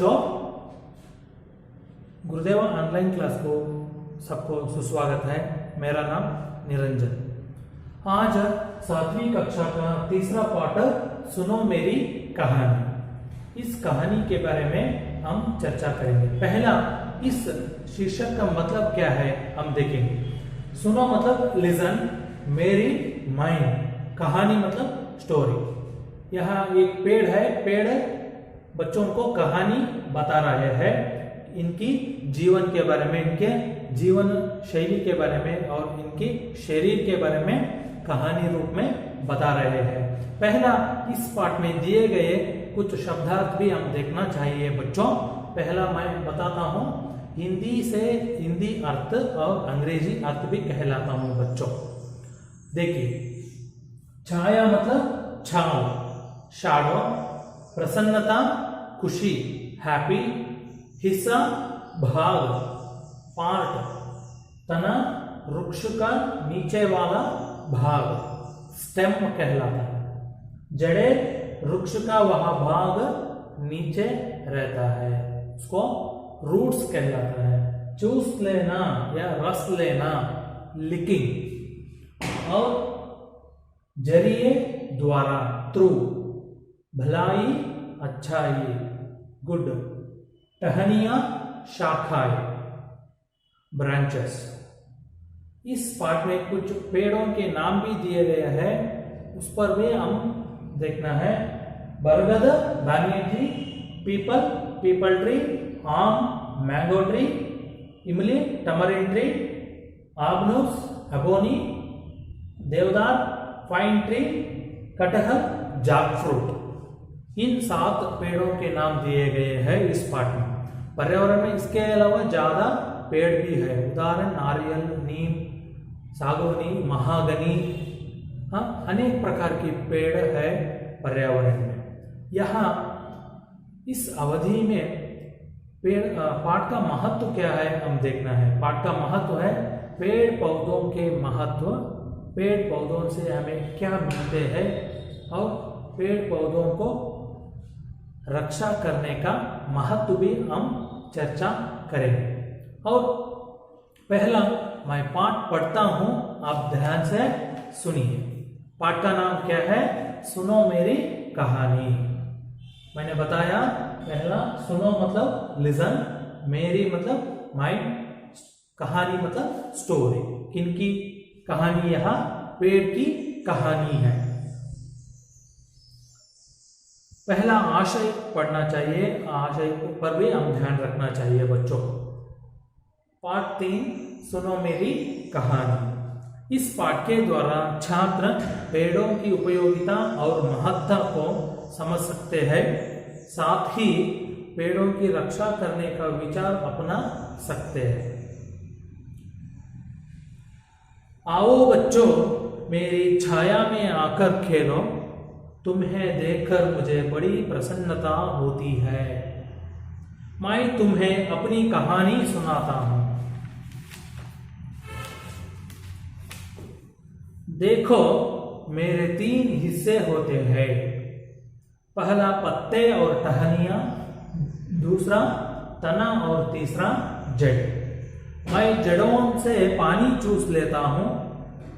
बच्चों, गुरुदेव online class को सबको सुस्वागत है। मेरा नाम निरंजन। आज 7वीं कक्षा का तीसरा पाठ सुनो मेरी कहानी। इस कहानी के बारे में हम चर्चा करेंगे। पहला, इस शीर्षक का मतलब क्या है हम देखेंगे। सुनो मतलब लिसन, मेरी माइंड, कहानी मतलब स्टोरी। यहाँ एक पेड़ है, पेड़ बच्चों को कहानी बता रहे हैं इनकी जीवन के बारे में, इनके जीवन शैली के बारे में और इनके शरीर के बारे में कहानी रूप में बता रहे हैं। पहला, इस पाठ में दिए गए कुछ शब्दार्थ भी हम देखना चाहिए बच्चों। पहला मैं बताता हूँ, हिंदी से हिंदी अर्थ और अंग्रेजी अर्थ भी कहलाता हूँ बच्चों। देखिए, छाया मतलब छाव, शैडो, प्रसन्नता खुशी, हैप्पी, हिस्सा भाग, पार्ट, तना वृक्ष का नीचे वाला भाग, स्टेम कहलाता है। जड़े वृक्ष का वह भाग नीचे रहता है, उसको रूट्स कहलाता है। चूस लेना या रस लेना, लिकिंग। और जरिए द्वारा, थ्रू, भलाई अच्छाई, गुड, टहनियां शाखाएं, ब्रांचेस। इस पाठ में कुछ पेड़ों के नाम भी दिए गए हैं, उस पर भी हम देखना है। बरगद banyan tree, people people tree, आम मैंगो ट्री, इमली टमरिन ट्री, आबनूस अबोनी, देवदार फाइन ट्री, कटहल जैकफ्रूट। इन 7 पेड़ों के नाम दिए गए हैं इस पाठ में। पर्यावरण में इसके अलावा ज्यादा पेड़ भी है, उदाहरण नारियल, नीम, सागौनी, महागनी, अनेक प्रकार के पेड़ है पर्यावरण में। यहाँ इस अवधि में पेड़ पाठ का महत्व क्या है हम देखना है। पाठ का महत्व है पेड़ पौधों के महत्व, पेड़ पौधों से हमें क्या मिलते हैं और पेड़ पौधों को रक्षा करने का महत्व भी हम चर्चा करेंगे। और पहला मैं पाठ पढ़ता हूं, आप ध्यान से सुनिए। पाठ का नाम क्या है? सुनो मेरी कहानी। मैंने बताया, पहला सुनो मतलब लिसन, मेरी मतलब माइंड, कहानी मतलब स्टोरी। किनकी कहानी? यहाँ पेड़ की कहानी है। पहला आशय पढ़ना चाहिए, आशय पर भी हम ध्यान रखना चाहिए बच्चों को। पाठ 3, सुनो मेरी कहानी। इस पाठ के द्वारा छात्र पेड़ों की उपयोगिता और महत्ता को समझ सकते हैं, साथ ही पेड़ों की रक्षा करने का विचार अपना सकते हैं। आओ बच्चों, मेरी छाया में आकर खेलो, तुम्हें देखकर मुझे बड़ी प्रसन्नता होती है। मैं तुम्हें अपनी कहानी सुनाता हूं। देखो, मेरे 3 हिस्से होते हैं। पहला पत्ते और टहनियां, दूसरा तना और तीसरा जड़। मैं जड़ों से पानी चूस लेता हूं,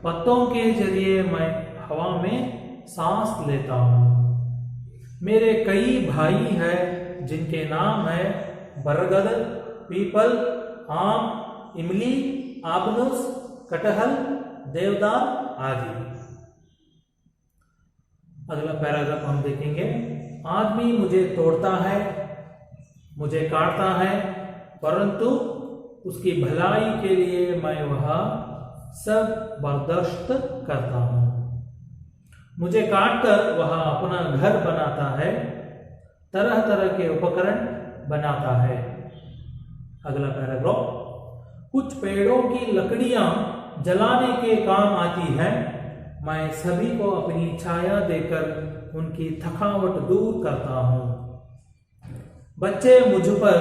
पत्तों के जरिए मैं हवा में सांस लेता हूं। मेरे कई भाई हैं जिनके नाम है बरगद, पीपल, आम, इमली, आबनूस, कटहल, देवदार आदि। अगला पैराग्राफ हम देखेंगे। आदमी मुझे तोड़ता है, मुझे काटता है, परंतु उसकी भलाई के लिए मैं वह सब बर्दाश्त करता हूं। मुझे काटकर वह अपना घर बनाता है, तरह तरह के उपकरण बनाता है। अगला पैराग्राफ। कुछ पेड़ों की लकड़ियां जलाने के काम आती है, मैं सभी को अपनी छाया देकर उनकी थकावट दूर करता हूं। बच्चे मुझ पर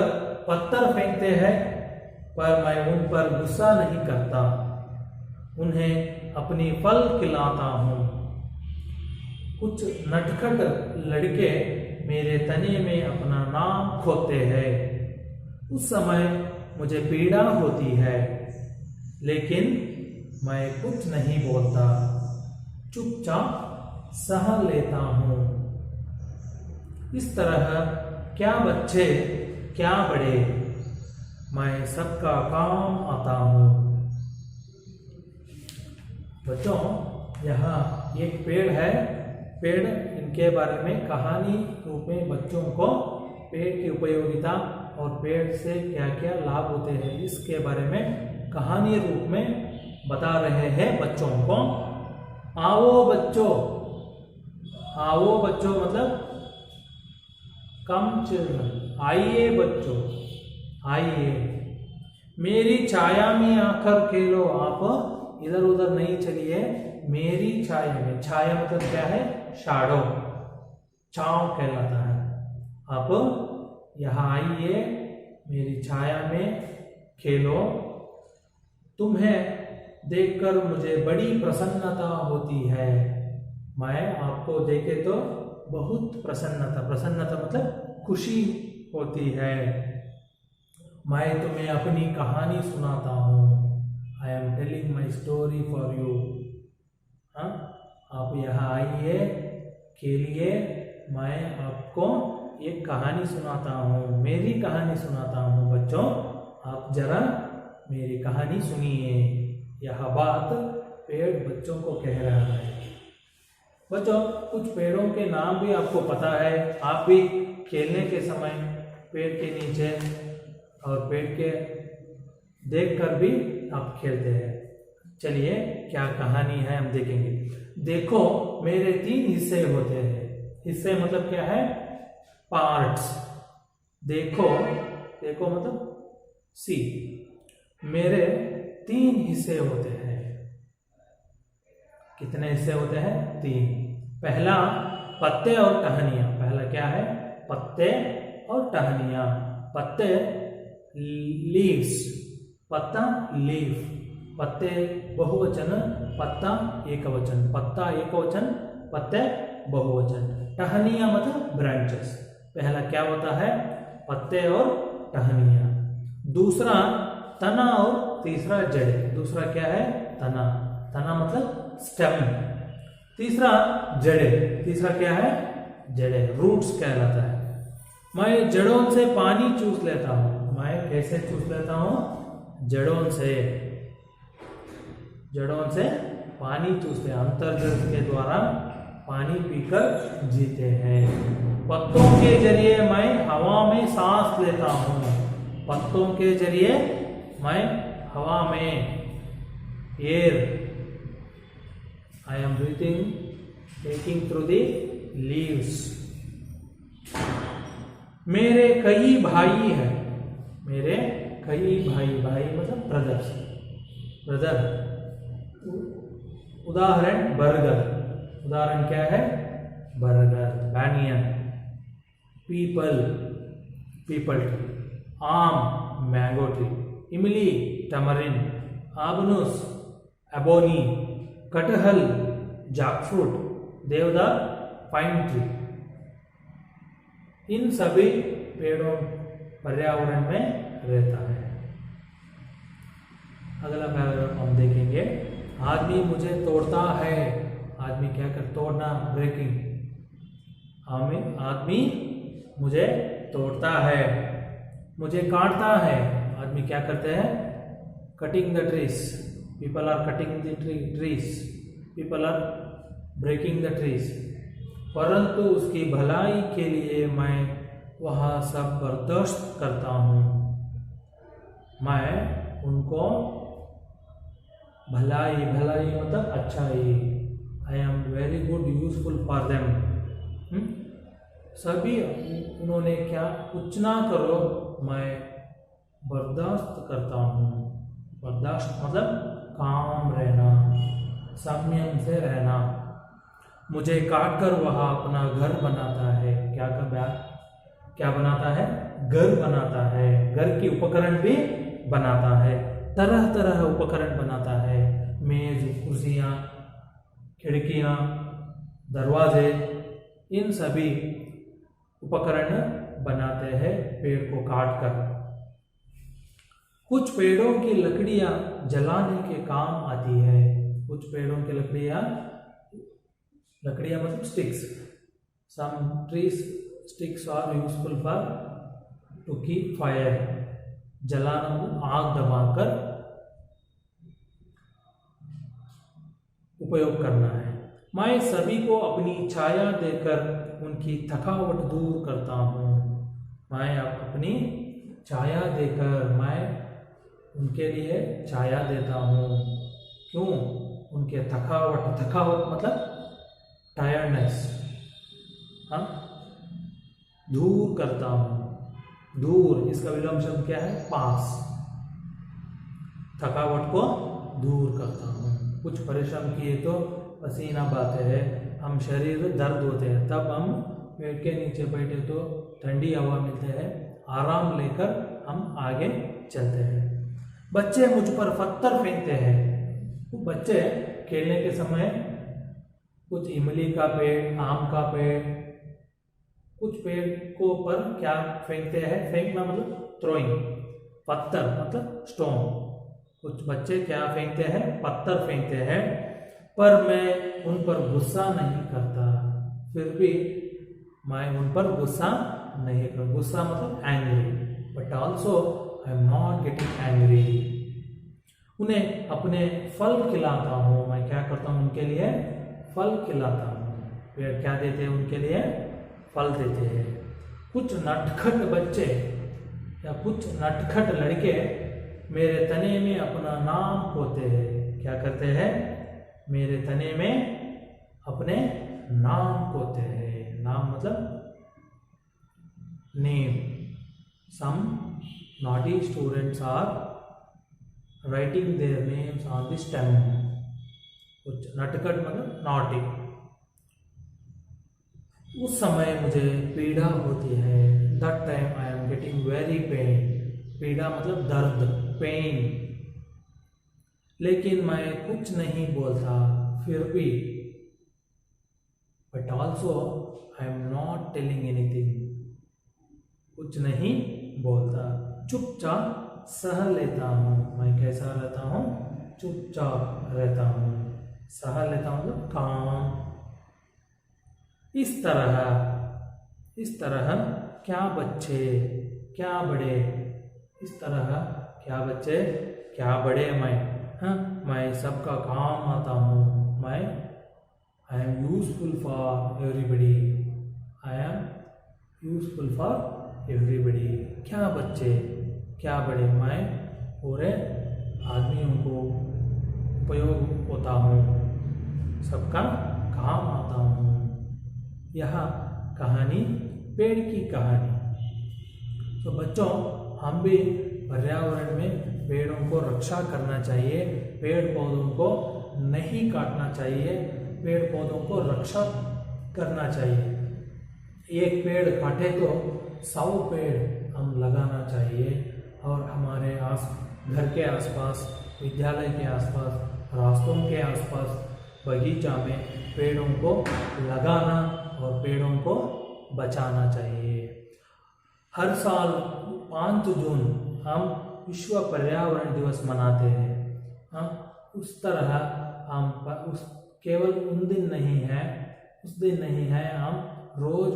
पत्थर फेंकते हैं, पर मैं उन पर गुस्सा नहीं करता, उन्हें अपनी फल खिलाता हूं। कुछ नटखट लड़के मेरे तने में अपना नाम खोते हैं। उस समय मुझे पीड़ा होती है, लेकिन मैं कुछ नहीं बोलता, चुपचाप सह लेता हूँ। इस तरह क्या बच्चे क्या बड़े, मैं सबका काम आता हूँ। बच्चों, यहाँ एक पेड़ है। पेड़, इनके बारे में कहानी रूप में बच्चों को पेड़ की उपयोगिता और पेड़ से क्या क्या लाभ होते हैं इसके बारे में कहानी रूप में बता रहे हैं बच्चों को। आओ बच्चों, आओ बच्चों मतलब कम चिल्ड्रन, आइए बच्चों, आइए मेरी छाया में आकर खेलो। आप इधर उधर नहीं चलिए, मेरी छाया में। छाया मतलब क्या है? शैडो, छांव कहलाता है। आप यहाँ आइए, मेरी छाया में खेलो। तुम्हें देखकर मुझे बड़ी प्रसन्नता होती है। मैं आपको देखे तो बहुत प्रसन्नता, प्रसन्नता मतलब खुशी होती है। मैं तुम्हें अपनी कहानी सुनाता हूँ। I am telling my story for you. हाँ, आप यहाँ आइए, खेलिए, मैं आपको एक कहानी सुनाता हूँ, मेरी कहानी सुनाता हूँ। बच्चों, आप जरा मेरी कहानी सुनिए। यह बात पेड़ बच्चों को कह रहा है। बच्चों, कुछ पेड़ों के नाम भी आपको पता है। आप भी खेलने के समय पेड़ के नीचे और पेड़ के देखकर भी आप खेलते हैं। चलिए, क्या कहानी है हम देखेंगे। देखो, मेरे 3 हिस्से होते हैं। हिस्से मतलब क्या है? पार्ट्स। देखो, देखो मतलब सी। मेरे 3 हिस्से होते हैं। कितने हिस्से होते हैं? 3। पहला पत्ते और टहनियां। पहला क्या है? पत्ते और टहनियां। पत्ते लीव्स, पत्ता लीफ। पत्ते बहुवचन, पत्ता एकवचन। पत्ता एकवचन, पत्ते बहुवचन। टहनियां मतलब ब्रांचेस। पहला क्या होता है? पत्ते और टहनियां। दूसरा तना और तीसरा जड़। दूसरा क्या है? तना। तना मतलब स्टेम। तीसरा जड़े। तीसरा क्या है? जड़े, रूट्स कहलाता है। मैं जड़ों से पानी चूस लेता हूं। मैं कैसे चूस लेता हूं? जड़ों से। जड़ों से पानी चूसते हैं। अंतर्जल के द्वारा पानी पीकर जीते हैं। पत्तों के जरिए मैं हवा में सांस लेता हूं। पत्तों के जरिए मैं हवा में, air, I am breathing, taking through the leaves. मेरे कई भाई हैं। मेरे कई भाई, भाई मतलब ब्रदर्स, ब्रदर। उदाहरण बर्गर। उदाहरण क्या है? Burger. Banyan, people, people tree. आम, मैंगो ट्री। इमली, टमरिन। आबनुस, एबोनी। कटहल, जैकफ्रूट। देवदार, पाइन ट्री। इन सभी पेड़ों पर्यावरण में रहता है। अगला पैराग्राफ हम देखेंगे। आदमी मुझे तोड़ता है। आदमी क्या कर? तोड़ना, ब्रेकिंग। आदमी मुझे तोड़ता है। मुझे काटता है। आदमी क्या करते हैं? Cutting the trees. People are cutting the trees. People are breaking the trees. परंतु उसकी भलाई के लिए मैं वह सब बर्दाश्त करता हूँ। मैं उनको भलाई, भलाई मतलब अच्छाई। I am very good, useful for them. सभी उन्होंने क्या? कुछ ना करो, मैं बर्दाश्त करता हूँ। बर्दाश्त मतलब काम रहना, संयम से रहना। मुझे काट कर वह अपना घर बनाता है। क्या क्या बनाता है? घर बनाता है। घर की उपकरण भी बनाता है। तरह तरह उपकरण बनाता है। मेज, कुर्सियाँ, खिड़कियाँ, दरवाजे, इन सभी उपकरण बनाते हैं पेड़ को काट कर। कुछ पेड़ों की लकड़ियां जलाने के काम आती है। कुछ पेड़ों की लकड़ियां मतलब sticks, some trees sticks are useful for to keep fire, जलाना मतलब आग दबाकर उपयोग करना है। मैं सभी को अपनी छाया देकर उनकी थकावट दूर करता हूँ। मैं अपनी छाया देकर मैं उनके लिए छाया देता हूँ। क्यों? उनके थकावट मतलब टायर्डनेस, हाँ, दूर करता हूँ। दूर, इसका विलोम शब्द क्या है? पास। थकावट को दूर करता हूँ। कुछ परिश्रम किए तो पसीना बहाते हैं, हम शरीर दर्द होते हैं, तब हम पेड़ के नीचे बैठे तो ठंडी हवा मिलते हैं, आराम लेकर हम आगे चलते हैं। बच्चे मुझ पर पत्थर फेंकते हैं। वो बच्चे खेलने के समय कुछ इमली का पेड़, आम का पेड़, कुछ पेड़ को पर क्या फेंकते हैं? फेंकना मतलब थ्रोइंग, पत्थर मतलब स्टोन। कुछ बच्चे क्या फेंकते हैं? पत्थर फेंकते हैं। पर मैं उन पर गुस्सा नहीं करता। फिर भी मैं उन पर गुस्सा नहीं करता। गुस्सा मतलब angry, but also I am not getting angry. उन्हें अपने फल खिलाता हूँ। मैं क्या करता हूँ? उनके लिए फल खिलाता हूँ। पेड़ क्या देते हैं? उनके लिए फल देते हैं। कुछ नटखट बच्चे या कुछ नटखट लड़के मेरे तने में अपना नाम पोते हैं। क्या करते हैं? मेरे तने में अपने नाम पोते हैं। नाम मतलब name. Some naughty students are writing their names on the stem. कुछ नटखट मतलब नॉटी। उस समय मुझे पीड़ा होती है। That time I am getting very pain. पीड़ा मतलब दर्द, पेन। लेकिन मैं कुछ नहीं बोलता फिर भी, but also I am not telling anything. कुछ नहीं बोलता, चुपचाप सह लेता हूँ। मैं कैसा रहता हूँ? चुपचाप रहता हूँ। सह लेता हूँ मतलब काम। इस तरह क्या बच्चे क्या बड़े, इस तरह क्या बच्चे क्या बड़े मैं सबका काम आता हूँ। मैं I am useful for everybody. I am useful for everybody. क्या बच्चे क्या बड़े, मैं पूरे आदमियों को उपयोग होता हूँ, सबका काम आता हूँ। यह कहानी पेड़ की कहानी। तो बच्चों, हम भी पर्यावरण में पेड़ों को रक्षा करना चाहिए। पेड़ पौधों को नहीं काटना चाहिए। पेड़ पौधों को रक्षा करना चाहिए। एक पेड़ काटे तो 100 पेड़ हम लगाना चाहिए। और हमारे घर के आसपास, विद्यालय के आसपास, रास्तों के आसपास, बगीचा में पेड़ों को लगाना और पेड़ों को बचाना चाहिए। हर साल 5 जून हम विश्व पर्यावरण दिवस मनाते हैं। उस तरह हम केवल उस दिन नहीं है, हम रोज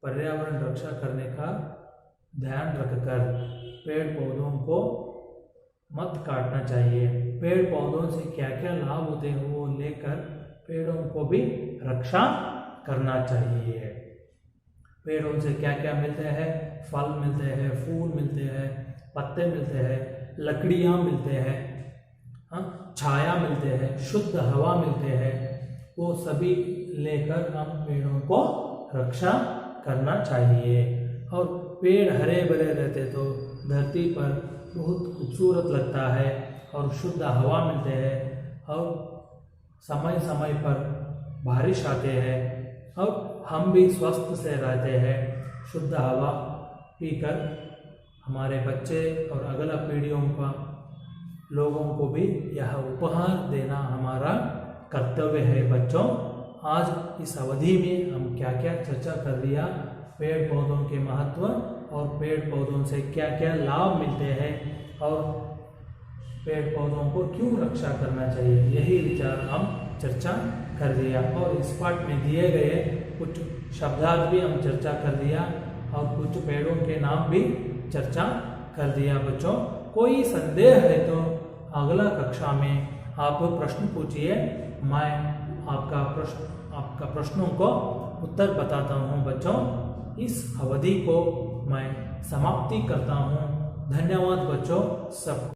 पर्यावरण रक्षा करने का ध्यान रखकर पेड़ पौधों को मत काटना चाहिए। पेड़ पौधों से क्या क्या लाभ होते हैं वो लेकर पेड़ों को भी रक्षा करना चाहिए। पेड़ों से क्या क्या मिलते हैं? फल मिलते हैं, फूल मिलते हैं, पत्ते मिलते हैं, लकड़ियाँ मिलते हैं, छाया मिलते हैं, शुद्ध हवा मिलते हैं। वो सभी लेकर हम पेड़ों को रक्षा करना चाहिए। और पेड़ हरे भरे रहते तो धरती पर बहुत खूबसूरत लगता है और शुद्ध हवा मिलते हैं और समय समय पर बारिश आते हैं और हम भी स्वस्थ से रहते हैं। शुद्ध हवा पीकर हमारे बच्चे और अगला पीढ़ियों का लोगों को भी यह उपहार देना हमारा कर्तव्य है बच्चों। आज इस अवधि में हम क्या क्या चर्चा कर लिया, पेड़ पौधों के महत्व और पेड़ पौधों से क्या क्या लाभ मिलते हैं और पेड़ पौधों को क्यों रक्षा करना चाहिए, यही विचार हम चर्चा कर लिया। और इस पाठ में दिए गए कुछ शब्दार्थ भी हम चर्चा कर लिया और कुछ पेड़ों के नाम भी चर्चा कर दिया। बच्चों, कोई संदेह है तो अगला कक्षा में आप प्रश्न पूछिए, मैं आपका प्रश्नों को उत्तर बताता हूँ। बच्चों, इस अवधि को मैं समाप्ति करता हूँ। धन्यवाद बच्चों सब।